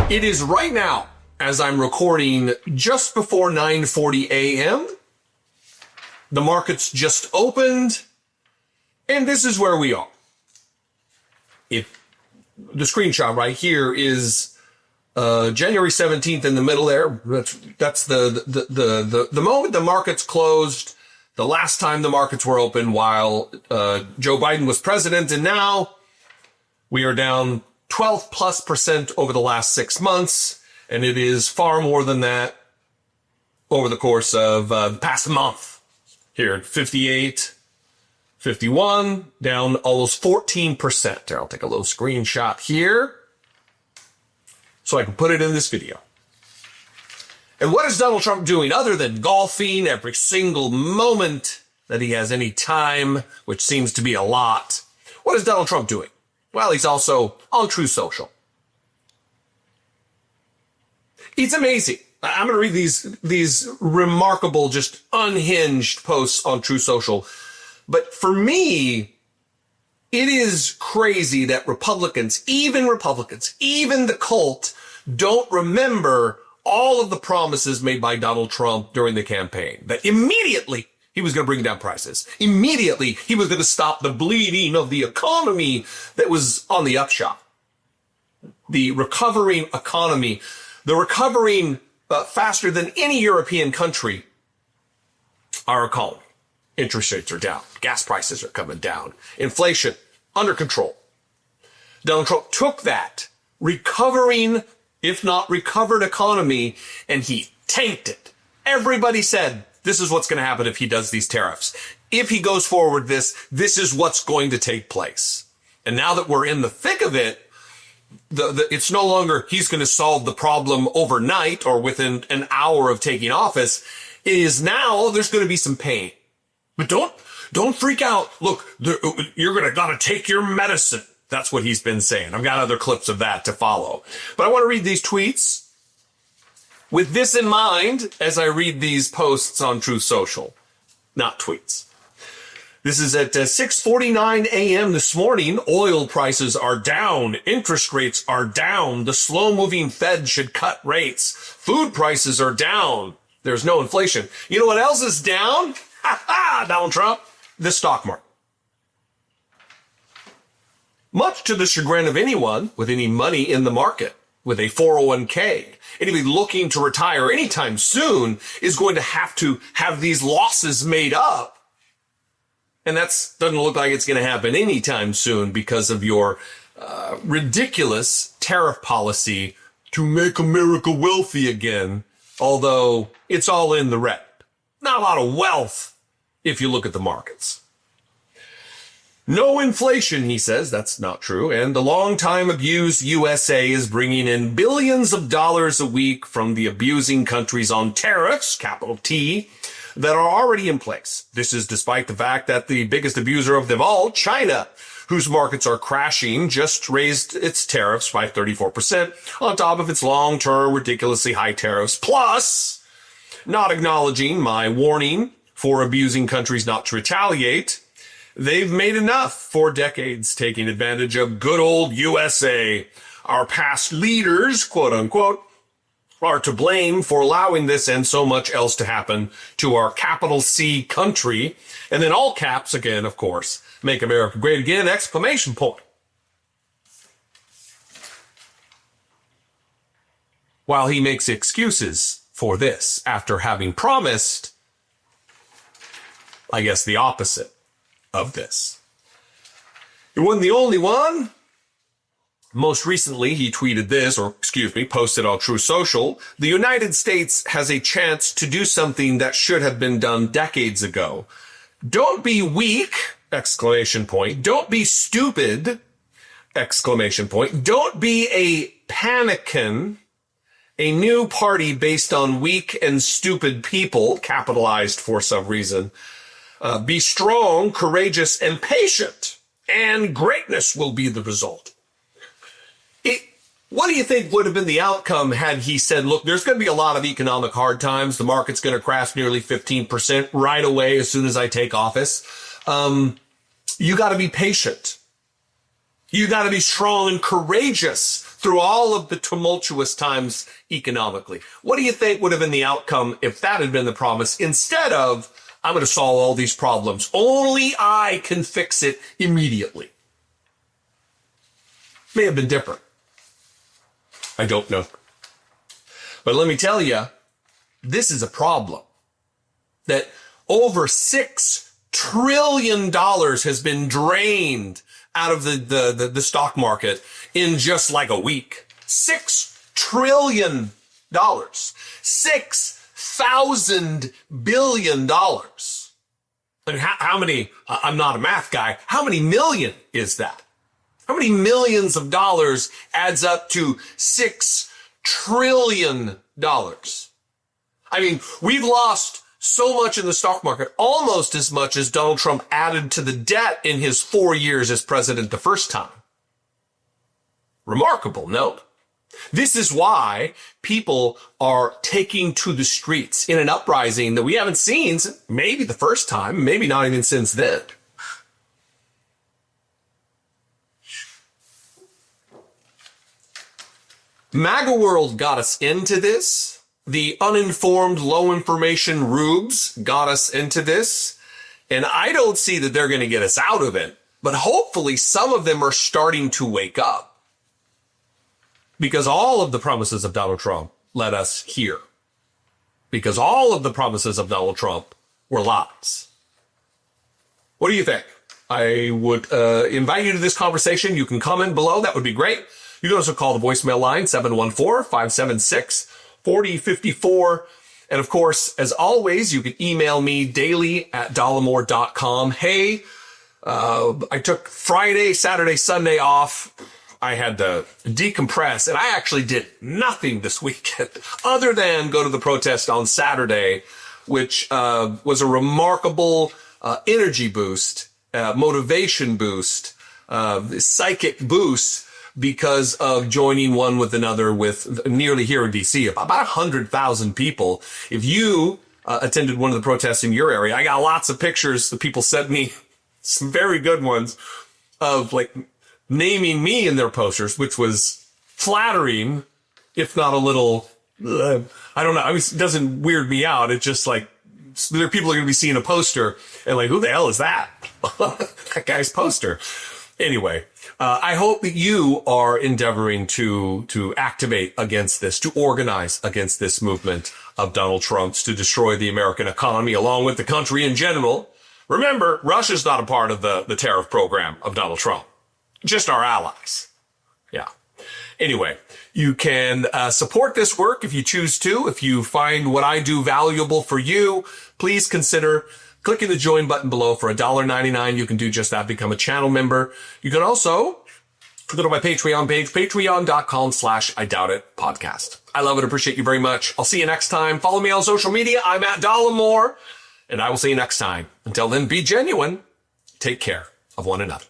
It is right now, as I'm recording, just before 9:40 a.m. The markets just opened, and this is where we are. If the screenshot right here is January 17th in the middle there. That's the moment the markets closed, the last time the markets were open while Joe Biden was president, and now we are down 12+% over the last 6 months, and it is far more than that over the course of the past month. Here at 58, 51, down almost 14%. I'll take a little screenshot here so I can put it in this video. And what is Donald Trump doing other than golfing every single moment that he has any time, which seems to be a lot? What is Donald Trump doing? Well, he's also on Truth Social. It's amazing. I'm going to read these remarkable, just unhinged posts on Truth Social. But for me, it is crazy that Republicans, even the cult, don't remember all of the promises made by Donald Trump during the campaign. That immediately he was going to bring down prices. Immediately he was going to stop the bleeding of the economy that was on the upshot. The recovering economy, the recovering faster than any European country, our economy. Interest rates are down. Gas prices are coming down. Inflation under control. Donald Trump took that recovering, if not recovered economy, and he tanked it. Everybody said, this is what's going to happen if he does these tariffs. If he goes forward this is what's going to take place. And now that we're in the thick of it, it's no longer he's going to solve the problem overnight or within an hour of taking office. It is now there's going to be some pain. But don't freak out. Look, you're gotta take your medicine. That's what he's been saying. I've got other clips of that to follow. But I want to read these tweets with this in mind as I read these posts on Truth Social, not tweets. This is at 6:49 a.m. this morning. Oil prices are down. Interest rates are down. The slow-moving Fed should cut rates. Food prices are down. There's no inflation. You know what else is down? Donald Trump, the stock market. Much to the chagrin of anyone with any money in the market, with a 401k, anybody looking to retire anytime soon is going to have these losses made up. And that doesn't look like it's going to happen anytime soon because of your ridiculous tariff policy to make America wealthy again, although it's all in the red. Not a lot of wealth if you look at the markets. No inflation, he says. That's not true. And the long-time abused USA is bringing in billions of dollars a week from the abusing countries on tariffs, capital T, that are already in place. This is despite the fact that the biggest abuser of them all, China, whose markets are crashing, just raised its tariffs by 34% on top of its long-term ridiculously high tariffs, plus not acknowledging my warning for abusing countries not to retaliate. They've made enough for decades taking advantage of good old USA. Our past leaders, quote unquote, are to blame for allowing this and so much else to happen to our capital C country. And then all caps again, of course, make America great again, exclamation point. While he makes excuses for this after having promised, I guess, the opposite of this. He wasn't the only one. Most recently, he tweeted this, posted on Truth Social. The United States has a chance to do something that should have been done decades ago. Don't be weak, exclamation point. Don't be stupid, exclamation point. Don't be a panican. A new party based on weak and stupid people, capitalized for some reason. Be strong, courageous, and patient, and greatness will be the result. What do you think would have been the outcome had he said, look, there's going to be a lot of economic hard times. The market's going to crash nearly 15% right away as soon as I take office. You got to be patient. You got to be strong and courageous through all of the tumultuous times economically. What do you think would have been the outcome if that had been the promise instead of, I'm going to solve all these problems. Only I can fix it immediately. May have been different. I don't know. But let me tell you, this is a problem. That over $6 trillion has been drained out of the stock market in just like a week. $6 trillion. $6,000 billion. And how many, I'm not a math guy, how many million is that? How many millions of dollars adds up to $6 trillion? I mean, we've lost so much in the stock market, almost as much as Donald Trump added to the debt in his 4 years as president the first time. Remarkable, no? This is why people are taking to the streets in an uprising that we haven't seen since maybe the first time, maybe not even since then. MAGA world got us into this. The uninformed, low information rubes got us into this. And I don't see that they're going to get us out of it. But hopefully some of them are starting to wake up. Because all of the promises of Donald Trump led us here. Because all of the promises of Donald Trump were lies. What do you think? I would invite you to this conversation. You can comment below. That would be great. You can also call the voicemail line, 714-576-4054. And of course, as always, you can email me daily@dollemore.com. Hey, I took Friday, Saturday, Sunday off. I had to decompress, and I actually did nothing this weekend other than go to the protest on Saturday, which was a remarkable energy boost, motivation boost, psychic boost, because of joining one with another with nearly here in DC, about 100,000 people. If you attended one of the protests in your area, I got lots of pictures that people sent me, some very good ones, of like naming me in their posters, which was flattering, if not a little, I don't know. I mean, it doesn't weird me out. It's just like, there are people are going to be seeing a poster and like, who the hell is that? That guy's poster. Anyway, I hope that you are endeavoring to activate against this, to organize against this movement of Donald Trump's to destroy the American economy along with the country in general. Remember, Russia's not a part of the tariff program of Donald Trump. Just our allies. Yeah. Anyway, you can support this work if you choose to. If you find what I do valuable for you, please consider clicking the join button below for $1.99. You can do just that, become a channel member. You can also go to my Patreon page, patreon.com/IDoubtIt podcast. I love and appreciate you very much. I'll see you next time. Follow me on social media. I'm at Dollemore, and I will see you next time. Until then, be genuine. Take care of one another.